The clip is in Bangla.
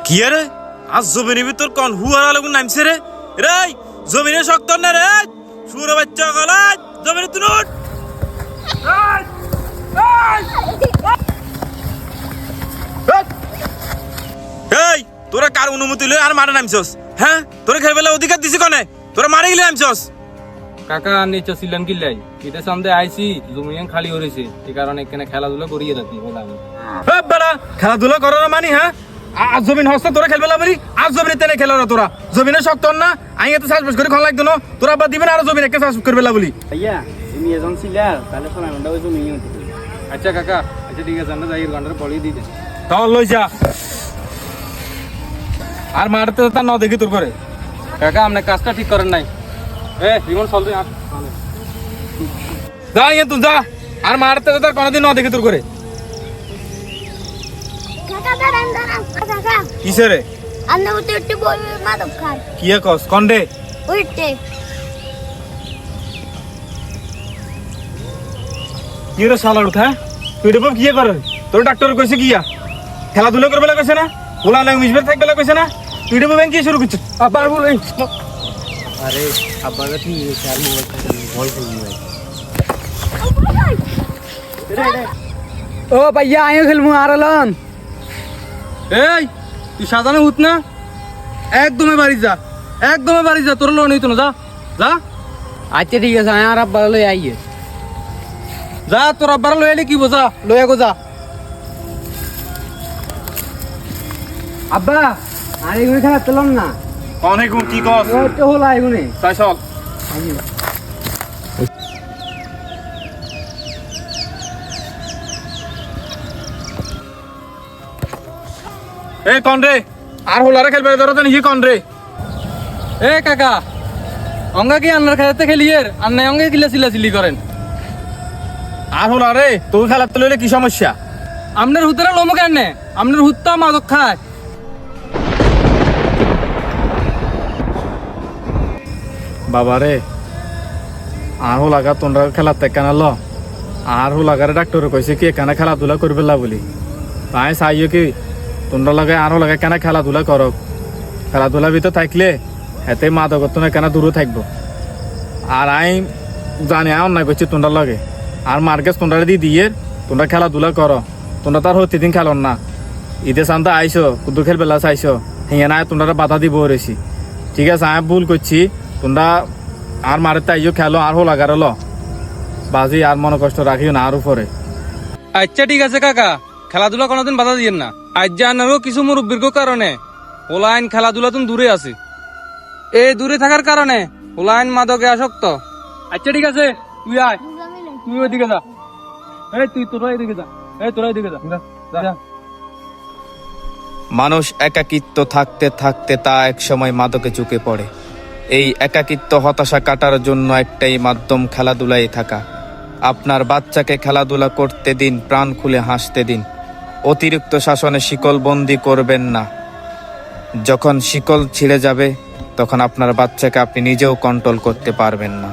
কি রে আজ জমিনের ভিতর কোন হুয়ারা লাগুন নামছে রে রে জমিনে শক্ত না রে সুর বাচ্চা গলা জমিনে তুলুন এই তোরা কার অনুমতি লই আর মারা নামছস হ্যাঁ তোরা খেলবেলা অধিকার দিছি কোনে তোরা মারা গেলে নামছস কাকা নিচে ছিলাম কি লাই এটা সামনে আইছি জমিন খালি হয়েছে এই কারণে এখানে খেলাধুলা করিয়ে রাখি বলা আমি বেড়া খেলাধুলা করো না মানি হ্যাঁ আজ জমিন হস্ত তোরা খেলবেলা বলি আজ জমিনে তেনে খেলো না তোরা জমিনে শক্ত না আমি এত চাষবাস করে খাওয়া লাগতো না তোরা আবার দিবেন আর জমিন একটা চাষ করবেলা বলি ভাইয়া তুমি এজন ছিলা তাহলে সময় ঘন্টা ওই জমি নিয়ে আচ্ছা কাকা আচ্ছা ঠিক আছে আমরা যাই ঘন্টার পড়িয়ে দিই তাও লই যা আর মারতে তা ন দেখি তোর করে কাকা আপনি কাজটা ঠিক করেন নাই এ রিমন চল তুই যা ইয়ে তুই যা আর মারতে তার কোনোদিন ন দেখি তোর করে কাকা দাঁড়ান কাকা কিসে রে আন্না উঠে উঠে বই মাদক খায় কি কস কন্ডে উঠে কি রে শালা উঠা তুই রে কি করে তোর ডাক্তার কইছে কিয়া খেলাধুলা করবে লাগছে না ওলা না মিশবে থাকবে লাগছে না তুই রে ব্যাংক কি শুরু করছিস আবার বল আরে আব্বা তুই চার মোবাইল বল খেলি ভাই ও ভাইয়া আয়ো খেলমু আরলন এই তুই সাজানো হুত না একদমই বাড়ি যা তোর লোন হইতো না যা যা আচ্ছা ঠিক আছে আর আব্বা লই আইয়ে যা তোর আব্বার লই এলে কি বোঝা লই আগো যা আব্বা আর এগুলো খেলা চলম না অনেক কি কস তো হলো এগুলো তাই চল এই কোন রে আর হোলারে খেলবে ধরো তো নিজে কোন রে এ কাকা অঙ্গা কি আন্নার খেলাতে খেলিয়ের আন্নাই অঙ্গে কিলা চিল্লাচিল্লি করেন আর হোলারে তুই খেলাতে লইলে কি সমস্যা আপনার হুতরা লোমো কেন আপনার হুত্তা মাদক খায় বাবা রে আর হোলাগা তোমরা খেলাতে কেনাল আর হোলাগারে ডাক্তার কইছে কি এখানে খেলাধুলা করবে না বলি তাই চাইও কি তোমরা লাগে আরো লাগে কেন খেলাধুলা করো খেলাধুলার ভিতর থাকলে এতে মাদকত্ব না কেন দূরে থাকবো আর আই জানি অন্যায় করছি তোমরা লাগে আর মার্কেট তোমরা দিয়ে তোমরা খেলাধুলা করো তোমরা তার প্রতিদিন খেলো না ঈদের সামনে আইসো কুদু খেলবেলা চাইছো হিঙে না তোমরা বাধা দিব রয়েছি ঠিক আছে আমি ভুল করছি তোমরা আর মারেতে আইসো খেলো আর হো লাগার ল বাজি আর মনে কষ্ট রাখিও না আর উপরে আচ্ছা ঠিক আছে কাকা খেলাধুলা কোনোদিন বাধা দিয়েন না আজ জানারও কিছু মুরব্বীর কারণে ওলাইন খেলাধুলা তুমি দূরে আছে এই দূরে থাকার কারণে ওলাইন মাদকে আসক্ত আচ্ছা ঠিক আছে তুই আয় তুই ওইদিকে যা এই তুই তোরা এদিকে যা এই তোরা এদিকে যা যা মানুষ একাকিত্ব থাকতে থাকতে তা এক সময় মাদকে ঝুঁকে পড়ে। এই একাকিত্ব হতাশা কাটার জন্য একটাই মাধ্যম খেলাধুলায় থাকা। আপনার বাচ্চাকে খেলাধুলা করতে দিন, প্রাণ খুলে হাসতে দিন। অতিরিক্ত শাসনে শিকলবন্দি করবেন না। যখন শিকল ছিঁড়ে যাবে তখন আপনার বাচ্চাকে আপনি নিজেও কন্ট্রোল করতে পারবেন না।